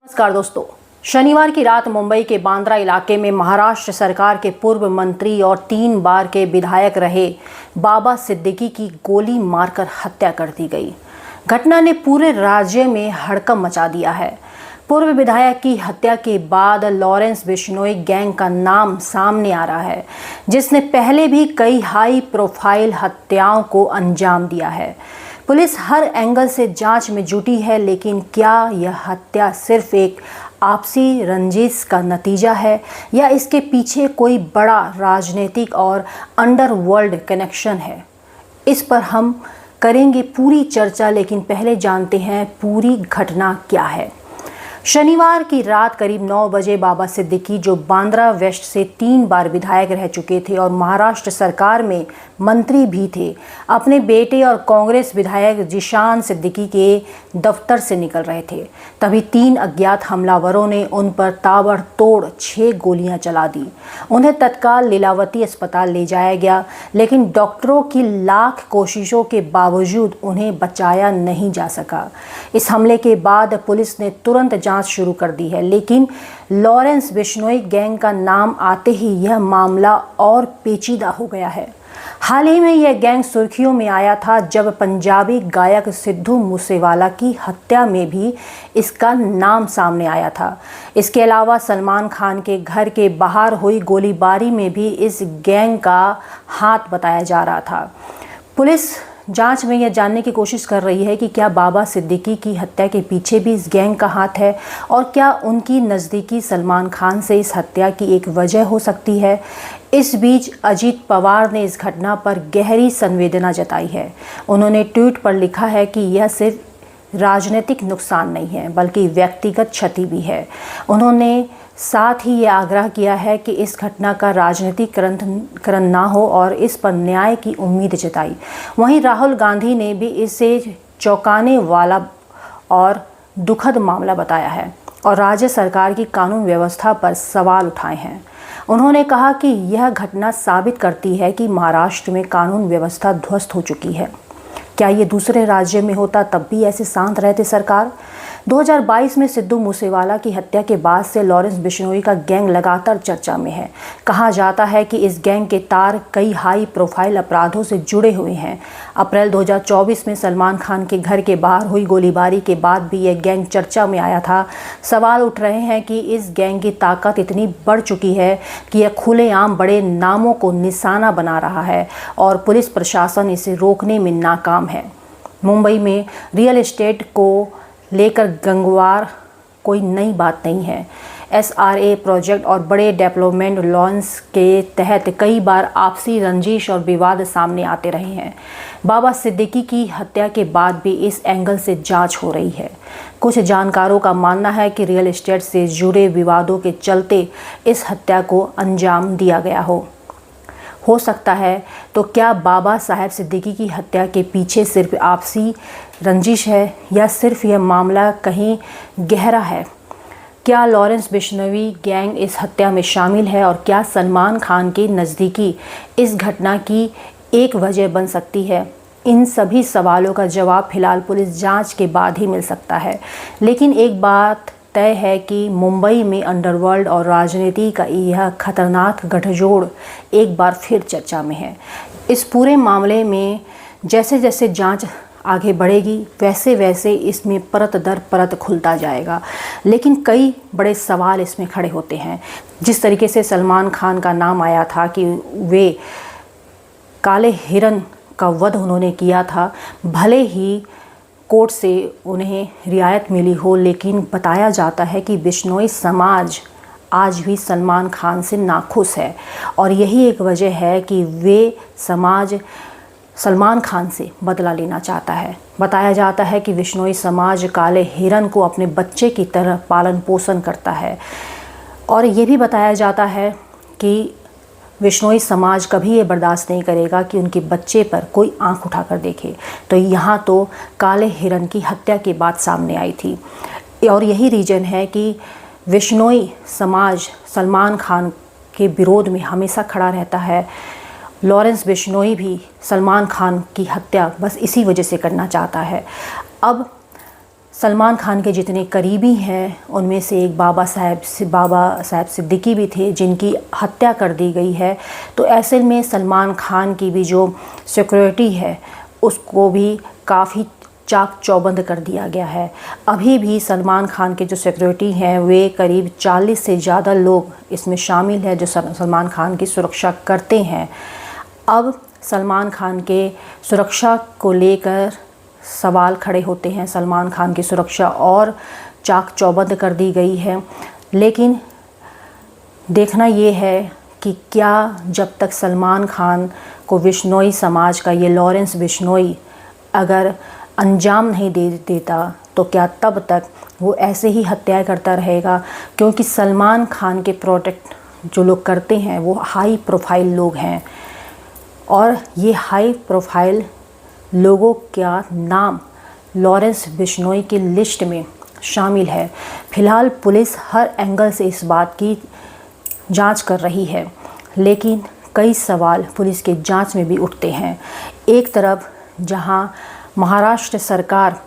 नमस्कार दोस्तों, शनिवार की रात मुंबई के बांद्रा इलाके में महाराष्ट्र सरकार के पूर्व मंत्री और 3 बार के विधायक रहे बाबा सिद्दीकी की गोली मारकर हत्या कर दी गई। घटना ने पूरे राज्य में हड़कंप मचा दिया है। पूर्व विधायक की हत्या के बाद लॉरेंस बिश्नोई गैंग का नाम सामने आ रहा है, जिसने पहले भी कई हाई प्रोफाइल हत्याओं को अंजाम दिया है। पुलिस हर एंगल से जांच में जुटी है, लेकिन क्या यह हत्या सिर्फ एक आपसी रंजिश का नतीजा है या इसके पीछे कोई बड़ा राजनीतिक और अंडरवर्ल्ड कनेक्शन है? इस पर हम करेंगे पूरी चर्चा, लेकिन पहले जानते हैं पूरी घटना क्या है। शनिवार की रात करीब 9 बजे बाबा सिद्दीकी, जो बांद्रा वेस्ट से 3 बार विधायक रह चुके थे और महाराष्ट्र सरकार में मंत्री भी थे, अपने बेटे और कांग्रेस विधायक जिशान सिद्दीकी के दफ्तर से निकल रहे थे। तभी 3 अज्ञात हमलावरों ने उन पर ताबड़तोड़ 6 गोलियां चला दी। उन्हें तत्काल लीलावती अस्पताल ले जाया गया, लेकिन डॉक्टरों की लाख कोशिशों के बावजूद उन्हें बचाया नहीं जा सका। इस हमले के बाद पुलिस ने तुरंत जांच शुरू कर दी है, लेकिन लॉरेंस बिश्नोई गैंग का नाम आते ही यह मामला और पेचीदा हो गया है। हाल ही में यह गैंग सुर्खियों में आया था जब पंजाबी गायक सिद्धू मूसेवाला की हत्या में भी इसका नाम सामने आया था। इसके अलावा सलमान खान के घर के बाहर हुई गोलीबारी में भी इस गैंग का हाथ बताया जा रहा था। पुलिस जांच में यह जानने की कोशिश कर रही है कि क्या बाबा सिद्दीकी की हत्या के पीछे भी इस गैंग का हाथ है और क्या उनकी नज़दीकी सलमान खान से इस हत्या की एक वजह हो सकती है। इस बीच अजीत पवार ने इस घटना पर गहरी संवेदना जताई है। उन्होंने ट्वीट पर लिखा है कि यह सिर्फ राजनीतिक नुकसान नहीं है, बल्कि व्यक्तिगत क्षति भी है। उन्होंने साथ ही ये आग्रह किया है कि इस घटना का राजनीतिकरण ना हो और इस पर न्याय की उम्मीद जताई। वहीं राहुल गांधी ने भी इसे चौंकाने वाला और दुखद मामला बताया है और राज्य सरकार की कानून व्यवस्था पर सवाल उठाए हैं। उन्होंने कहा कि यह घटना साबित करती है कि महाराष्ट्र में कानून व्यवस्था ध्वस्त हो चुकी है। क्या ये दूसरे राज्य में होता तब भी ऐसे शांत रहते सरकार? 2022 में सिद्धू मूसेवाला की हत्या के बाद से लॉरेंस बिश्नोई का गैंग लगातार चर्चा में है। कहा जाता है कि इस गैंग के तार कई हाई प्रोफाइल अपराधों से जुड़े हुए हैं। अप्रैल 2024 में सलमान खान के घर के बाहर हुई गोलीबारी के बाद भी यह गैंग चर्चा में आया था। सवाल उठ रहे हैं कि इस गैंग की ताकत इतनी बढ़ चुकी है कि यह खुलेआम बड़े नामों को निशाना बना रहा है और पुलिस प्रशासन इसे रोकने में नाकाम है। मुंबई में रियल एस्टेट को लेकर गंगवार कोई नई बात नहीं है। SRA प्रोजेक्ट और बड़े डेवलपमेंट लॉन्स के तहत कई बार आपसी रंजिश और विवाद सामने आते रहे हैं। बाबा सिद्दीकी की हत्या के बाद भी इस एंगल से जांच हो रही है। कुछ जानकारों का मानना है कि रियल एस्टेट से जुड़े विवादों के चलते इस हत्या को अंजाम दिया गया हो सकता है। तो क्या बाबा साहब सिद्दीकी की हत्या के पीछे सिर्फ आपसी रंजिश है या सिर्फ यह मामला कहीं गहरा है? क्या लॉरेंस बिश्नोई गैंग इस हत्या में शामिल है और क्या सलमान खान के नज़दीकी इस घटना की एक वजह बन सकती है? इन सभी सवालों का जवाब फिलहाल पुलिस जांच के बाद ही मिल सकता है। लेकिन एक बात तय है कि मुंबई में अंडरवर्ल्ड और राजनीति का यह खतरनाक गठजोड़ एक बार फिर चर्चा में है। इस पूरे मामले में जैसे जैसे जांच आगे बढ़ेगी वैसे वैसे इसमें परत दर परत खुलता जाएगा, लेकिन कई बड़े सवाल इसमें खड़े होते हैं। जिस तरीके से सलमान खान का नाम आया था कि वे काले हिरन का वध उन्होंने किया था, भले ही कोर्ट से उन्हें रियायत मिली हो, लेकिन बताया जाता है कि बिश्नोई समाज आज भी सलमान खान से नाखुश है और यही एक वजह है कि वे समाज सलमान खान से बदला लेना चाहता है। बताया जाता है कि बिश्नोई समाज काले हिरन को अपने बच्चे की तरह पालन पोषण करता है और ये भी बताया जाता है कि बिश्नोई समाज कभी ये बर्दाश्त नहीं करेगा कि उनके बच्चे पर कोई आंख उठाकर देखे। तो यहाँ तो काले हिरन की हत्या की बात सामने आई थी और यही रीज़न है कि बिश्नोई समाज सलमान खान के विरोध में हमेशा खड़ा रहता है। लॉरेंस बिश्नोई भी सलमान खान की हत्या बस इसी वजह से करना चाहता है। अब सलमान खान के जितने करीबी हैं उनमें से एक बाबा साहब सिद्दीकी भी थे जिनकी हत्या कर दी गई है। तो ऐसे में सलमान खान की भी जो सिक्योरिटी है उसको भी काफ़ी चाक चौबंद कर दिया गया है। अभी भी सलमान खान के जो सिक्योरिटी हैं वे करीब 40 से ज़्यादा लोग इसमें शामिल हैं जो सलमान खान की सुरक्षा करते हैं। अब सलमान खान के सुरक्षा को लेकर सवाल खड़े होते हैं। सलमान खान की सुरक्षा और चाक चौबंद कर दी गई है, लेकिन देखना ये है कि क्या जब तक सलमान खान को बिश्नोई समाज का ये लॉरेंस बिश्नोई अगर अंजाम नहीं दे देता तो क्या तब तक वो ऐसे ही हत्याएं करता रहेगा? क्योंकि सलमान खान के प्रोटेक्ट जो लोग करते हैं वो हाई प्रोफाइल लोग हैं और ये हाई प्रोफाइल लोगों का नाम लॉरेंस बिश्नोई की लिस्ट में शामिल है। फ़िलहाल पुलिस हर एंगल से इस बात की जांच कर रही है, लेकिन कई सवाल पुलिस के जांच में भी उठते हैं। एक तरफ जहां महाराष्ट्र सरकार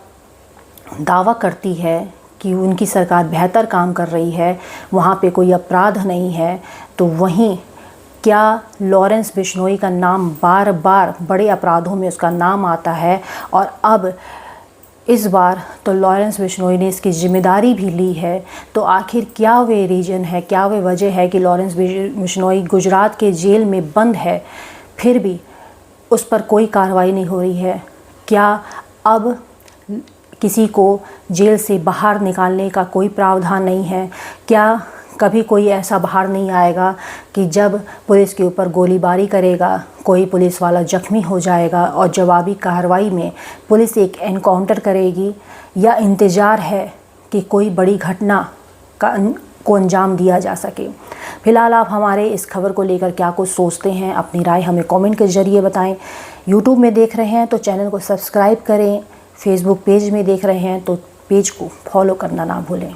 दावा करती है कि उनकी सरकार बेहतर काम कर रही है, वहाँ पे कोई अपराध नहीं है, तो वहीं क्या लॉरेंस बिश्नोई का नाम बार बार बड़े अपराधों में उसका नाम आता है और अब इस बार तो लॉरेंस बिश्नोई ने इसकी जिम्मेदारी भी ली है। तो आखिर क्या वे रीज़न है, क्या वे वजह है कि लॉरेंस बिश्नोई गुजरात के जेल में बंद है फिर भी उस पर कोई कार्रवाई नहीं हो रही है? क्या अब किसी को जेल से बाहर निकालने का कोई प्रावधान नहीं है? क्या कभी कोई ऐसा बाहर नहीं आएगा कि जब पुलिस के ऊपर गोलीबारी करेगा कोई पुलिस वाला जख्मी हो जाएगा और जवाबी कार्रवाई में पुलिस एक एनकाउंटर करेगी, या इंतज़ार है कि कोई बड़ी घटना को अंजाम दिया जा सके? फिलहाल आप हमारे इस खबर को लेकर क्या कुछ सोचते हैं, अपनी राय हमें कमेंट के ज़रिए बताएं। यूट्यूब में देख रहे हैं तो चैनल को सब्सक्राइब करें, फेसबुक पेज में देख रहे हैं तो पेज को फॉलो करना ना भूलें।